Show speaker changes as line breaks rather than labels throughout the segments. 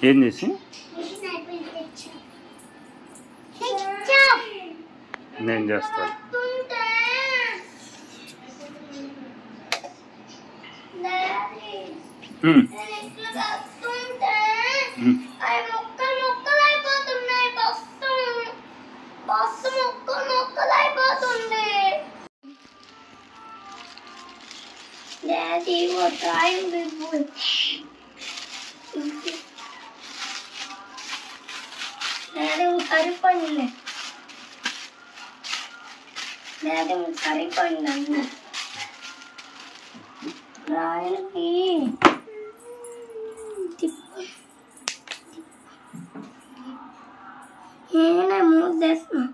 ఏం చేసి నేను చేస్తాను.
Daddy, what time is it? Daddy, సరిపోయింది. Daddy, సరిపోయిందండి. రాయలకి నేనే మూవ్ చేస్తున్నా.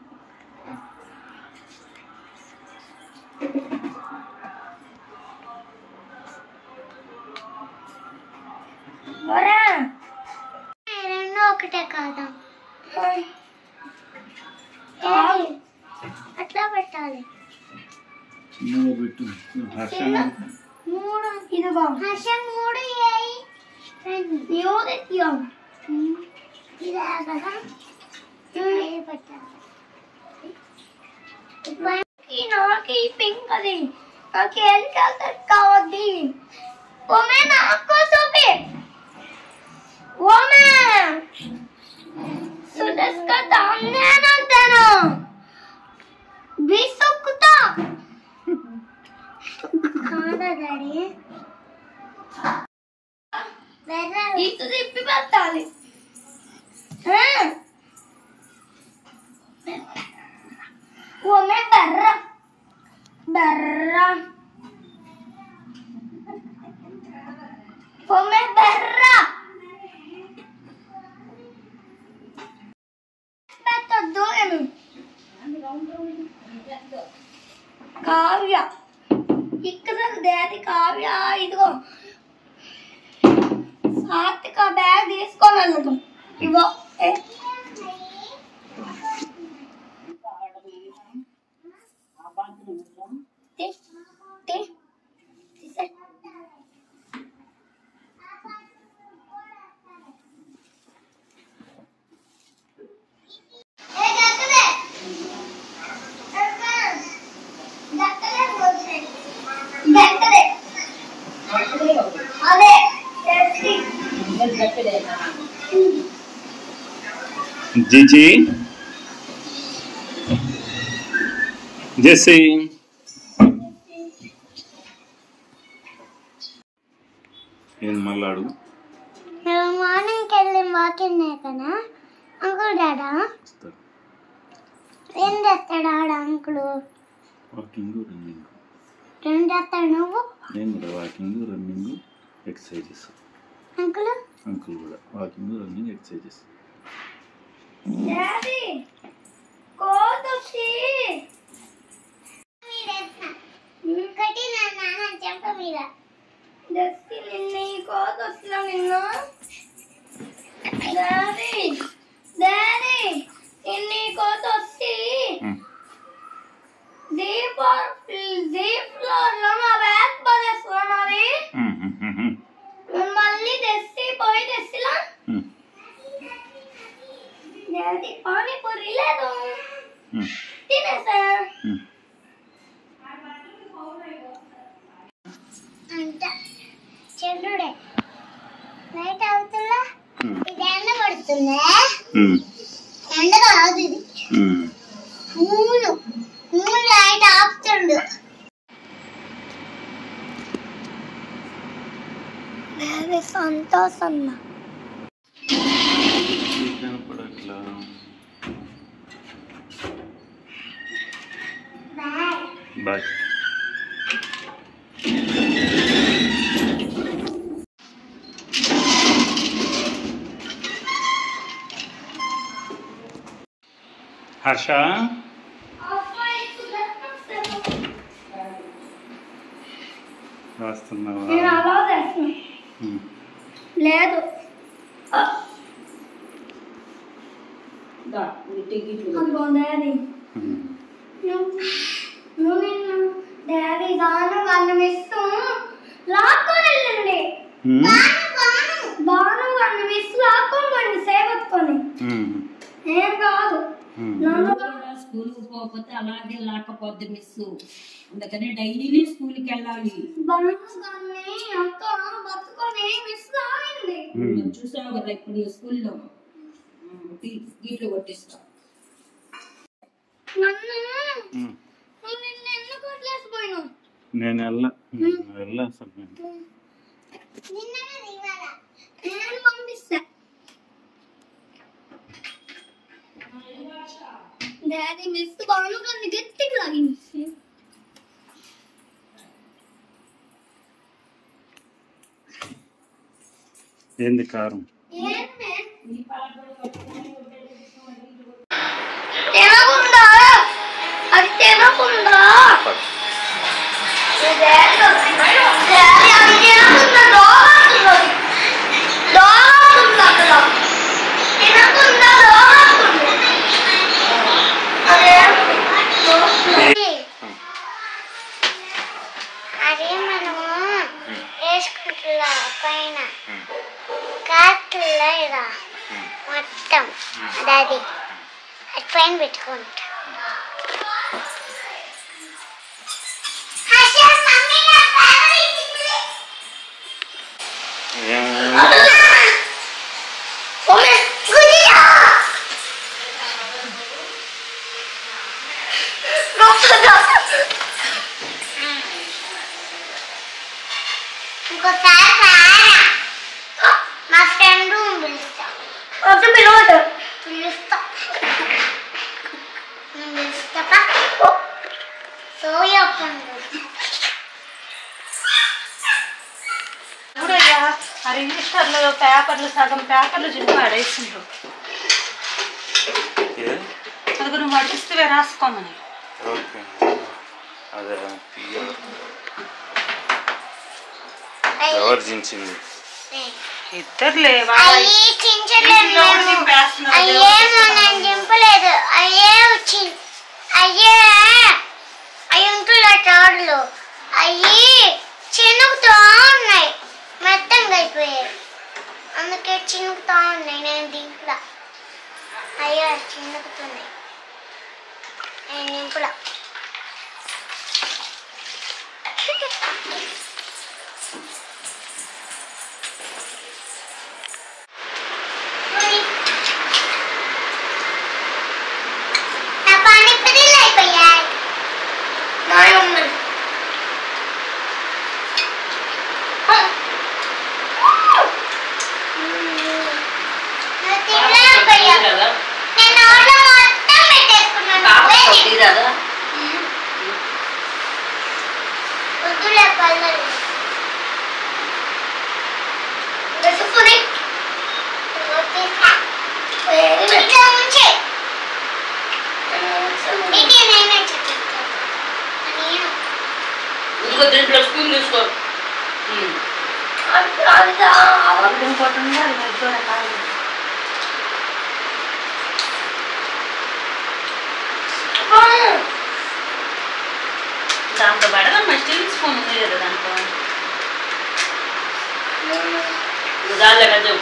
రెండు ఒకటే కాదా? అట్లా పెట్టాలి. మూడు ఇదిగో హర్షం మూడు ఇదే కదా పెట్టాలి. నాకు ఈ పింక్ అది నాకు హెలికాప్టర్ కావద్ది. ఓమే నాకు చూపి ఓమే సుదస్కా దాన్నే అంటాను బిసుకుతా కాదా డాడీ ఇటు తిప్పి పెట్టాలి. ఓమే బర్ర బర్ర ఓమే బర్ర పెట్టొద్దు. కావ్య ఇక్కడ డాడీ కావ్య ఇదిగో సాత్విక బ్యాగ్ తీసుకొని వెళ్ళదు. ఇగో
జీజీ జెస్సీ ఏం మళ్ళీ అడుగు.
మార్నింగ్కి వెళ్ళి వాకింగ్ కదా అంకుల్ డాడా ఏం చేస్తాడు ఆడ అంకుల్?
వాకింగ్ రన్నింగ్
రెండు చేస్తాడు. నువ్వు?
నేను కూడా walking running exercises.
Uncle
uncle కూడా వాకింగ్ రన్నింగ్ ఎక్సర్సైజెస్.
డాడీ కోతొచ్చి ఇంకటి నా నాన్న చెంప మీద దస్తి నిన్న ఈ కోతొచ్చినా నిన్న డాడీ డాడీ నిన్న ఈ కోతొచ్చి జీప్లో మా బ్యాగ్ పడేస్తున్నావి మళ్ళీ తెచ్చి పోయి తెచ్చిలా డాడీ పానీపూరి లేదు తినేసా అంట చంద్రుడే నైట్ అవుతుందా ఇది ఎండ పడుతుందా? ఎండ కాదు ఇది మూడు లైట్ ఆపుతుండు. సంతోషం
బాయ్. హర్ష రాస్తున్నావా?
లేదు డాడీ గాను అన్నం ఇస్తూ లాక్కొని వెళ్ళండి. బాను అన్నం ఇస్తూ లాక్కొని ఏం కాదు.
స్కూల్కి పోకపోతే అలాగే లేకపోద్ది మిస్. అందుకని డైలీ స్కూల్కి వెళ్ళాలి. చూసావు కదా ఇప్పుడు స్కూల్లో గీట్లు కొట్టిస్తా.
నేను వెళ్ళా
పంపిస్తా. డాడీ మిస్ బాను కానీ గట్టిగా లాగింది.
ఏంది కారం?
తినకుండా అది తినకుండా అదే మనము వేసుకుంటున్నా పైన కాట్లా ఇలా మొత్తం అది పైన పెట్టుకుంటా. ఇంకోసారి మా ఫ్రెండ్ పిలుస్తా. పిలుస్తా సోయా పండు.
ఆ రిజిస్టర్లో పేపర్లు సగం పేపర్లు జింపు ఆడేసిండ్రు. అది నువ్వు అడిగిస్తే రాసుకోమని.
ఎవరు చించింది?
ఇద్దరులే
చింపలేదు. అయ్యే వచ్చింది. అయ్యి ఉంటున్నా చోట్లు అయ్యి చినుకుతా ఉన్నాయి. మెత్తంగా అయిపోయాయి. అందుకే చినుకుతా ఉన్నాయి. నేను దింపులా. అయ్యో చినుకుతున్నాయి. నేను దింపులా.
దీంట్లో స్కూల్ తీసుకో. దాంతో పడదమ్మా. స్టీల్ స్పూన్ ఉంది కదా దాంట్లో. దానిలో కదా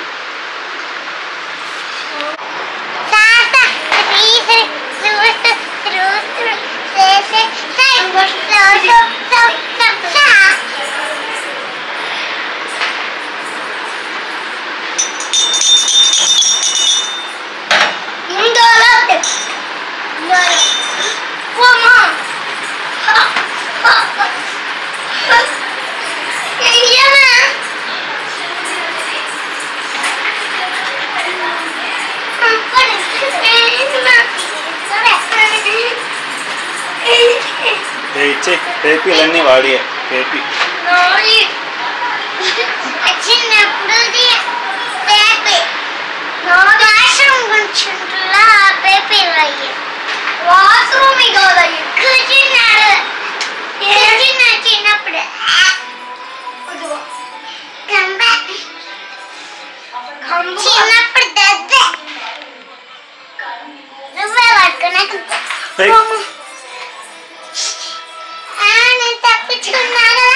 ఇచ్చే పేపీలన్నీ వాడి పేపీ
చిన్నప్పుడు పేపీ వాష్రూమ్ గుంచుంటులా పేపీలు అయ్యి వాష్రూమ్ కాదయ్యి కూర్చున్నాడు. చిన్నప్పుడు చిన్నప్పుడు దద్ద నువ్వే పట్టుకున్నాక నేను తప్పించుకున్నాను.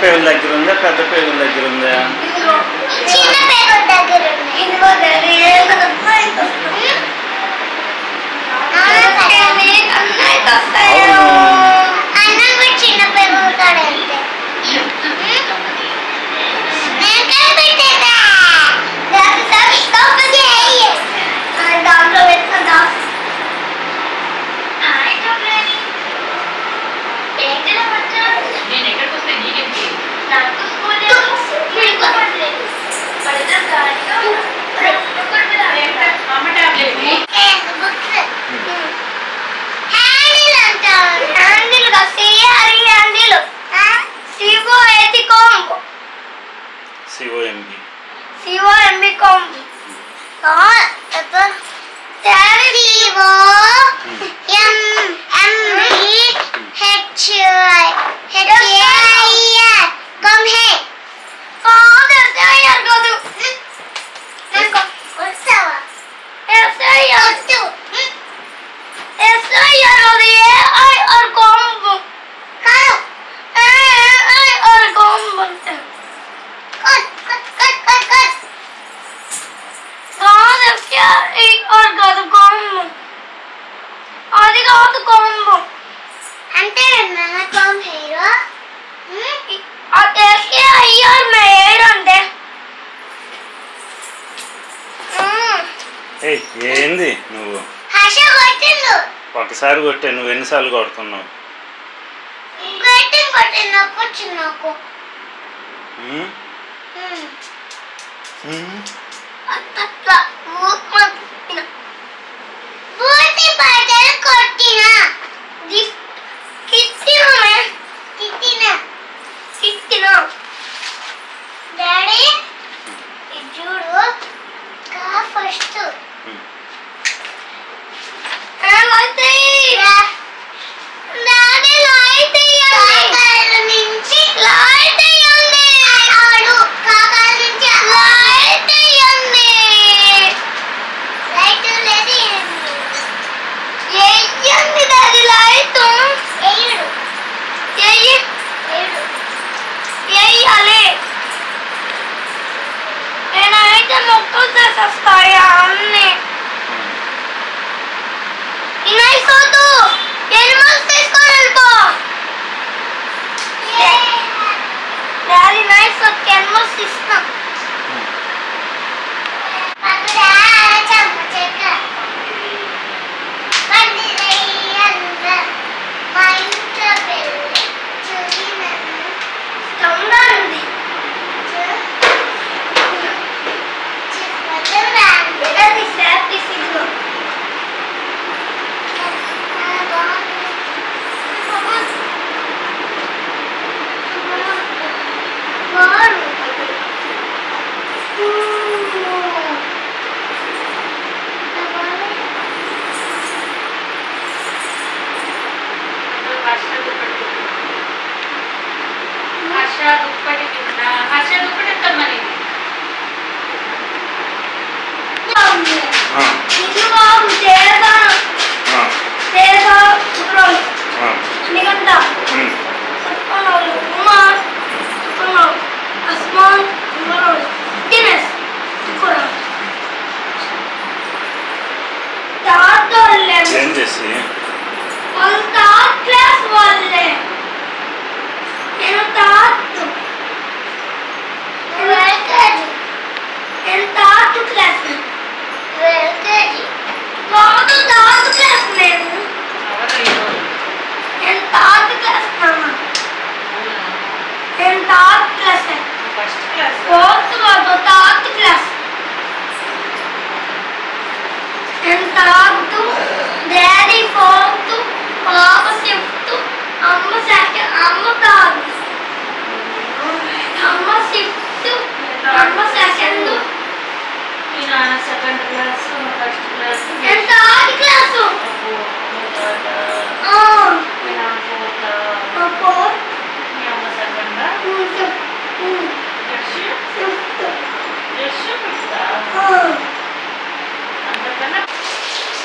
పేగుల దగ్గర ఉందా పెద్ద పేగుల దగ్గర ఉందా?
చిన్న పేగుల దగ్గర ఉంది. ఇదిగో డాడీ అన్న కూడా చిన్న పేగులు కాడ అంటే దాంట్లో పెట్టుకుందా
నేను ఎక్కడికి వస్తే నీకేంటి అమ్మ tablet
COMB
combo. Come here.
ఏంది నువ్వు ఒకసారి కొట్టే నువ్వు ఎన్నిసార్లు కొడుతున్నావు?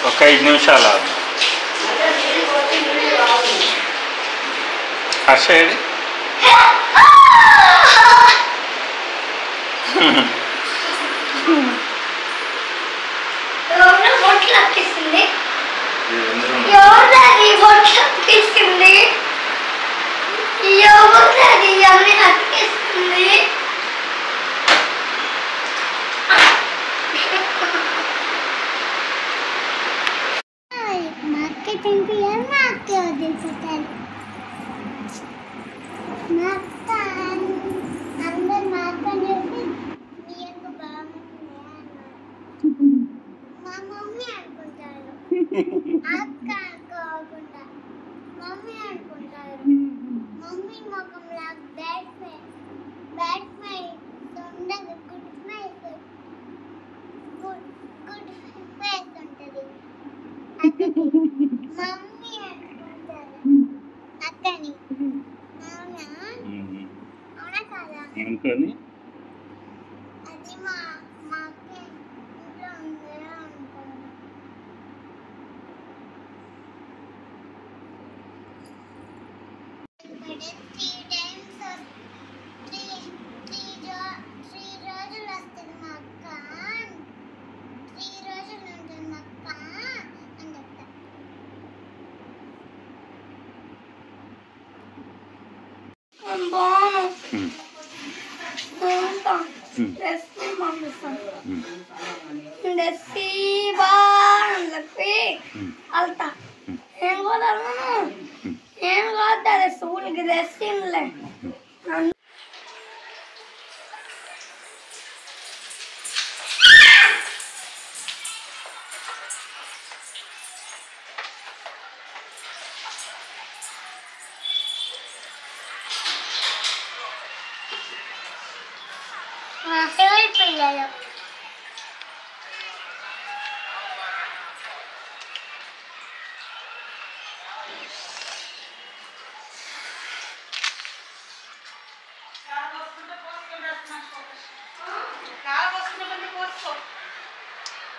ఒక 5 నిమిషాలు ఆగు. హర్ష ఏడి?
బ్యాడ్ స్మైల్ ఉండదు, గుడ్ స్మైల్, గుడ్ ఫేస్ ఉంటుంది. మమ్మీ అంటారు అక్కని. అవునా? అవునా కాదా?
అనుకొని
అది మా అక్క ఇంట్లో ఉండే ఉంటారు. త్రీ రోజులు వస్తుంది మా అక్క, 3 రోజులు ఉంటుంది మా అక్క అని చెప్తా. బాను వెళ్తా. నేను కూడా నేను కాదు స్కూల్కి తెచ్చిందిలే. మా ఫేవరెట్ పిల్లలు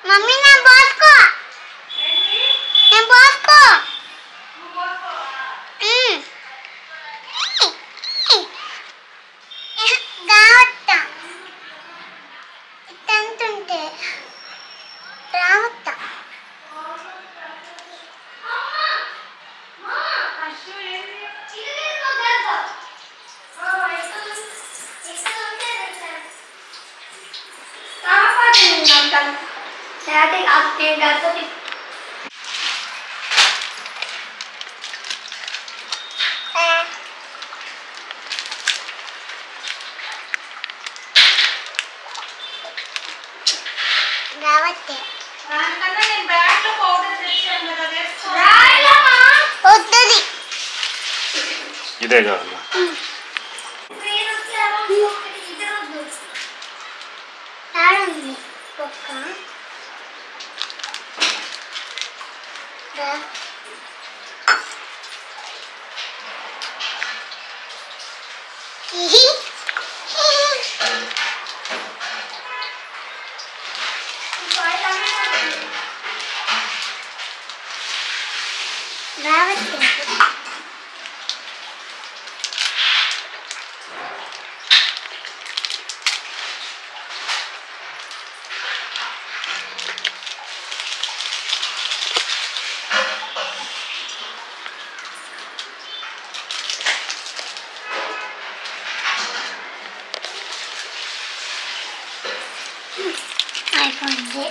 మమ్మీ నేను పోసుకో, నేను పోసుకో. రావట్ట ఇట్టంటుంటే రావట్ట. రావట్టే
నేను బ్యాగ్లో పౌడర్ తెచ్చాను కదా, వేసుకో.
వద్దని
ఇదే కావాలా?
ఆడుంది కుక్క. రావట్లేదు. అయిపోయింది.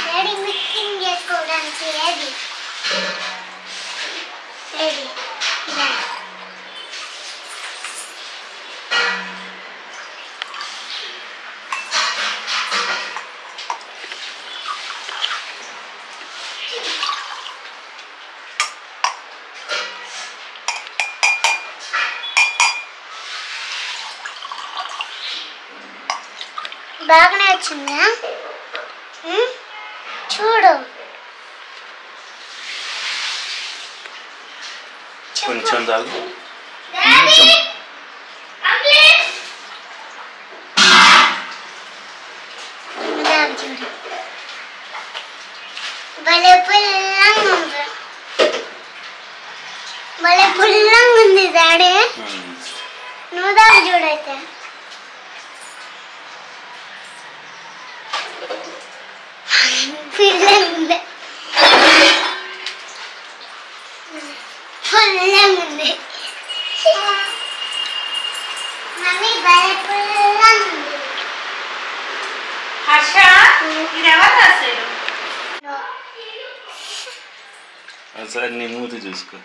డాడీ మిక్సింగ్ చేసుకోవడానికి ఏది ఏది ఇదా? బాగానే వచ్చిందా? చూడు
కొంచెం తాగు.
చూడు భలే పుల్లంగా ఉంది, భలే పుల్లంగా ఉంది డాడీ. నువ్వు దాకా చూడైతే పుల్లంగా ఉంది, పుల్లంగా ఉంది. మమ్మీ భలే పుల్లంగా ఉంది.
హర్ష, ఇది ఎవరు రాశారు?
ఒకసారి నీ మూతి చూసుకో.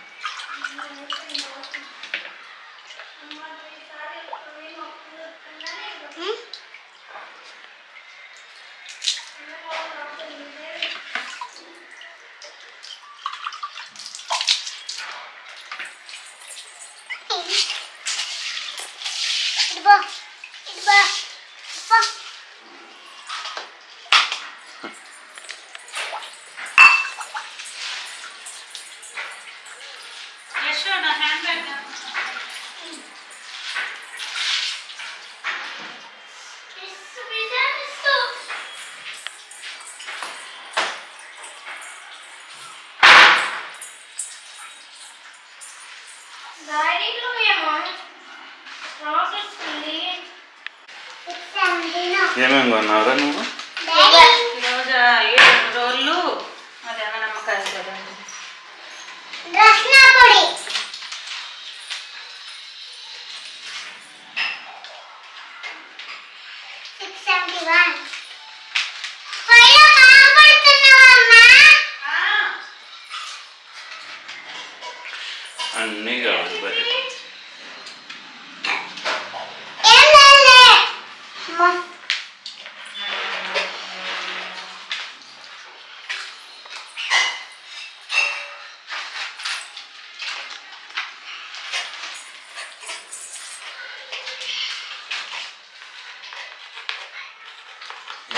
8 ఏమో ప్రాసెస్ ఉంది 617
ఏమేమి కొన్నావురా నువ్వు?
ఈరోజు 7 రోజులు అది నమ్మకాయ కదా
రస్నా పొడి 671 పైన కనబడుతున్నావమ్మా
అన్నీ కావాలి మరి.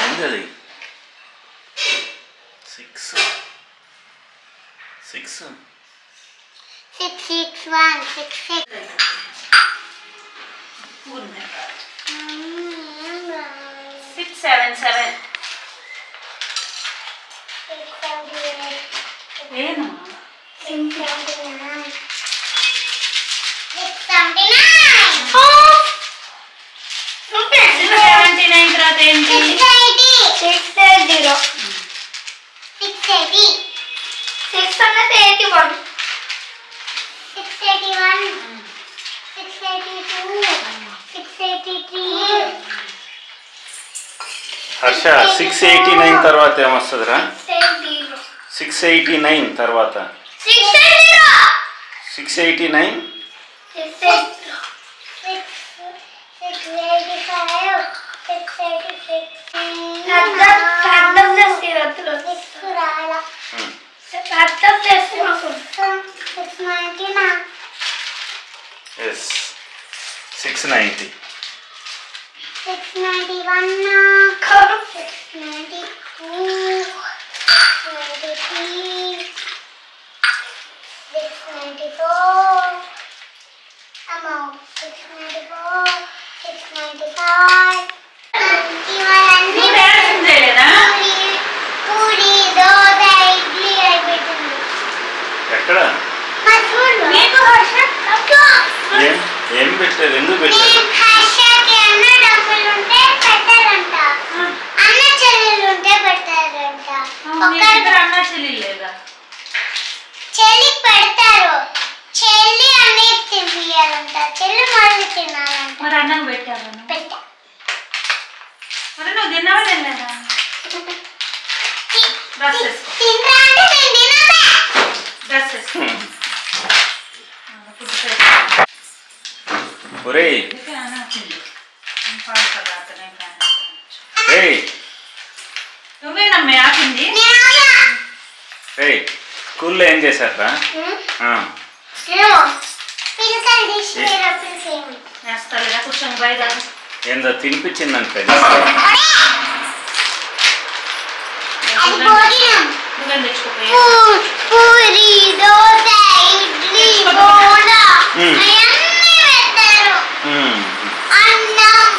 ఏంటది? 6
661 66
677 ఏనా 679 తర్వాత ఏంటి
680 681 682 683
హర్ష 689 తర్వాత ఏమొస్తుందిరా?
680
689 తర్వాత
680
689 ఎస్ 690 ఎక్కడ ఏం పెట్టారు? ఎందుకు పెట్టారు?
అన్న చెల్లి లేదా
చెల్లి పెడతారు, చెల్లి అన్నీ తినిపియాలంట, చెల్లి మళ్ళీ తినాలంట.
మరి అన్నం పెట్టాను
పెట్టా
మరి నువ్వు తిన్నావా తినలేదా? డ్రెస్ వేసుకో
తినరా అంటే నేను తినలే.
డ్రెస్ వేసుకో
ఒరేయ్ ఏయ్
నువ్వేనమ్మే ఆపింది.
ఏయ్ స్కూల్లో ఏం చేశారా?
ఏమో పిల్లకాయలు తీసుకునేటప్పుడు సేమ్
వేస్తాలేదా కూర్చొని బయట
ఏందో తినిపించిందంటే
అది భోజనం.
నువ్వేం తెచ్చుకోపోయా
పూరి, దోశ, ఇడ్లీ, బోండా అవన్నీ పెట్టారు. అన్నం,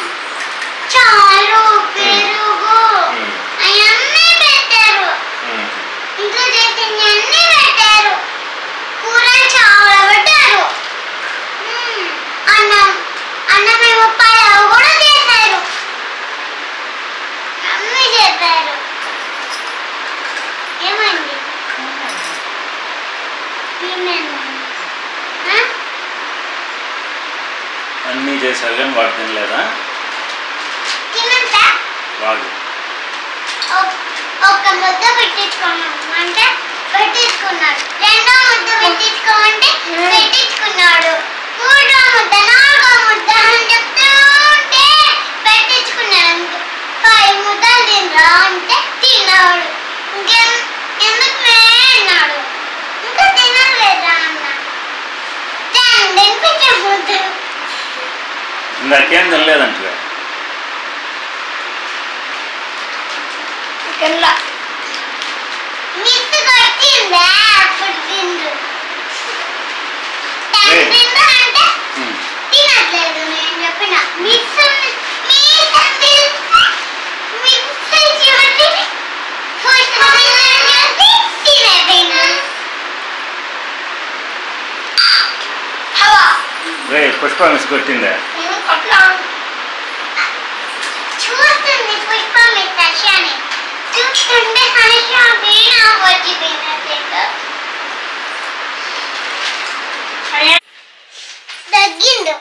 చారు, పెరుగు అవన్నీ పెట్టారు. ఇంట్లో చేసింది అన్నీ పెట్టారు. కూర చాలా పెట్టారు. అన్నమేమో పలావ్ కూడా చేశారు. అన్నీ చేశారు. ఏమైంది?
అన్నీ చేశారు కానీ వాడు తినలేదా?
తినంతా
వాడు
ఒక ముద్ద పెట్టించుకున్నాడు, రెండో ముద్ద పెట్టించుకోమంటే పెట్టించుకున్నాడు, మూడో ముద్ద, నాలుగో ముద్ద అని చెప్తూ ఉంటే పెట్టించుకున్నాడు. 5 ముద్దలు తినరా అంటే తిన్నాడు. ఎందుకు అన్నాడు. ఇంకా తినలేదా అన్నా. తినిపించే ముద్ద
ఇందాకేం తినలేదంట.
మిస్ కొట్టిందా అప్పుడు తిండు. తిందా అంటే తినట్లేదు. నేను చెప్పిన మిస్ తినేపోయినా.
రే పుష్ప మిస్ కొట్టిందా?
అట్లా చూస్తుంది పుష్ప మీ దర్శని చూస్తుంటే హర్ష వీణ వచ్చింది తగ్గింది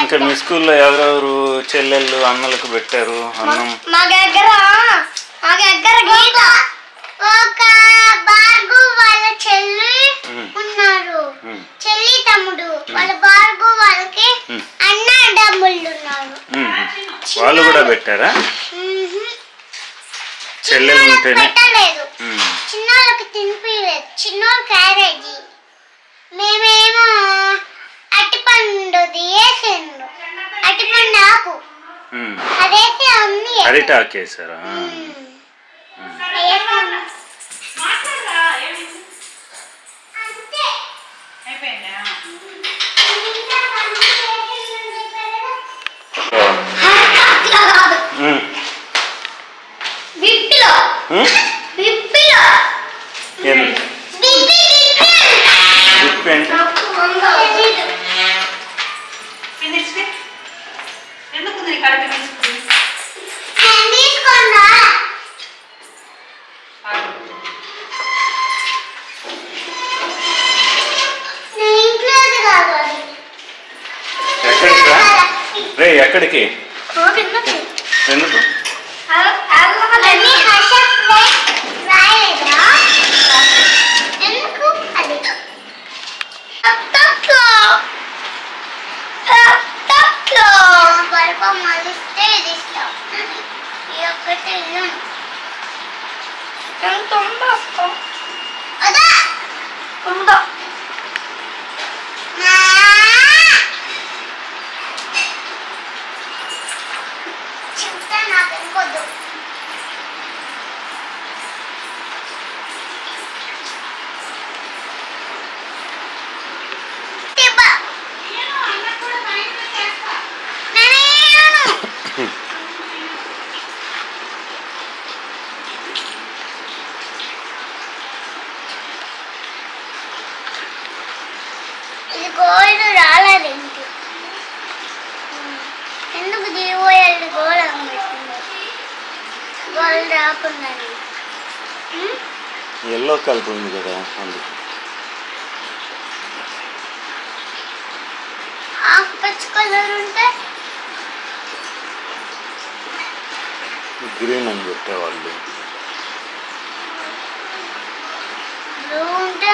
ఇంకా మీ స్కూల్లో ఎవరెవరు చెల్లెళ్ళు అన్నలకు పెట్టారు అన్నం?
మా దగ్గర గీత ఒక బార్గు వాళ్ళ చెల్లి ఉన్నారు, చెల్లి తమ్ముడు వాళ్ళ బార్గు వాళ్ళకి అన్న డమ్ముళ్ళు ఉన్నారు.
వాళ్ళు కూడా పెట్టారా? చెల్లెలు ఉంటేనే
పెట్టలేదు, చిన్నోళ్ళకి తినిపించలేదు. చిన్నోళ్ళు క్యారేజీ, మేమేమో అట్టిపండు వేసిండు, అట్టిపండు ఆకు అదైతే అన్ని
అరిటాకు వేసారా? ఎక్కడికి? ఎందుకు?
గోల్డ్ రాలేదేంటి? ఎందుకు దిగిపోయాడు గోల్డ్ అమ్ముతుంది? గోల్డ్ రాకుండా
ఎల్లో కలర్ ఉంది కదా అందుకు.
ఆకుపచ్చ కలర్ ఉంటే
గ్రీన్ అని పెట్టేవాళ్ళు.
బ్లూ ఉంటే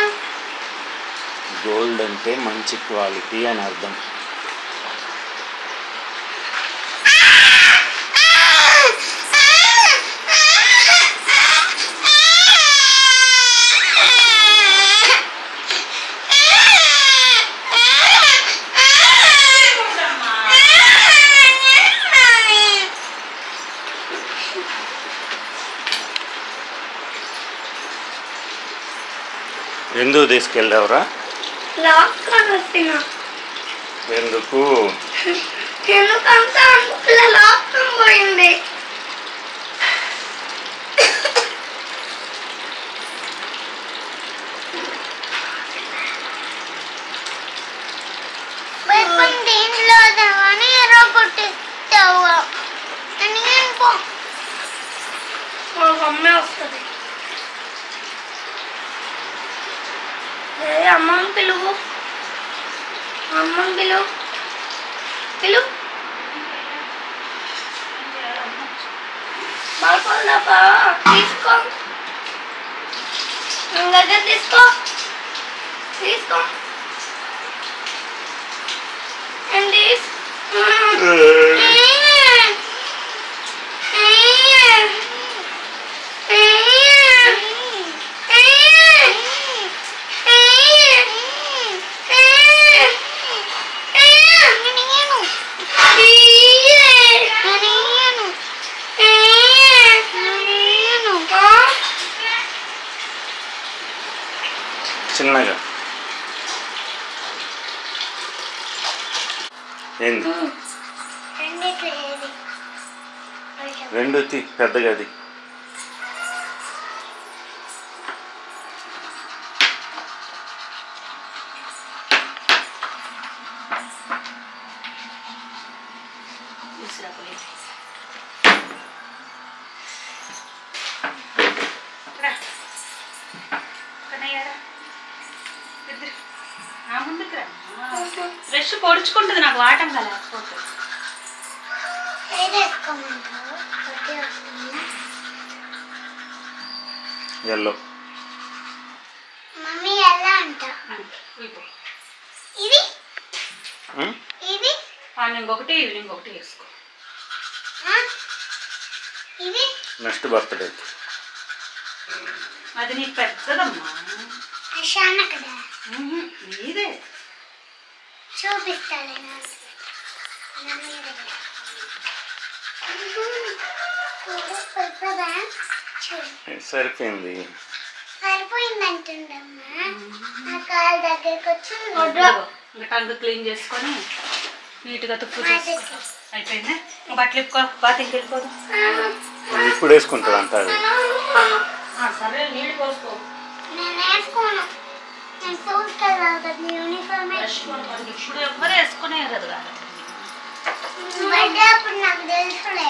గోల్డ్ అంటే మంచి క్వాలిటీ అని అర్థం. ఎందుకు తీసుకెళ్ళావురా? ఎందుకు?
ఎందుకంటే లాక్డౌన్ పోయింది. దీంట్లో అని ఎర్ర కొట్టిస్తావు మా మమ్మీ వస్తుంది. అమ్మని పిలువు, అమ్మని పిలువు, పిలువు. బాగా తీసుకో, దగ్గర తీసుకో, తీసుకో. ఏంటి
చిన్నగా ఏంది? రెండు పెద్దగా అది.
ఫ్రెష్ పొడుచుకుంటుంది నాకు వాటం కదా లేకపోతే.
ఎల్లో
మమ్మీ ఎలా అంట ఇది ఇది
మార్నింగ్ ఒకటి ఈవినింగ్ ఒకటి వేసుకో.
ఇది
నెక్స్ట్ బర్త్డే.
అది నీకు పెద్దదమ్మా.
అశాన కదా
నీదే
చూపిస్తాను.
సరిపోయింది.
సరిపోయింది అంటుండమ్మా. నా కాలు దగ్గరకు వచ్చి
టంగ్ క్లీన్ చేసుకొని నీట్గా తుప్పు అయిపోయింది. బట్టలు ఇప్పుకో, బాతికి వెళ్ళిపోదు.
ఇప్పుడు వేసుకుంటుంది అంట అది.
సరే నీళ్ళు పోసుకో.
నేను వేసుకోను. నేను చూస్తాను కదా యూనిఫామ్
ఇప్పుడు ఎవరు వేసుకునే కదా
బర్త్డే అప్పుడు నాకు తెలుసులే.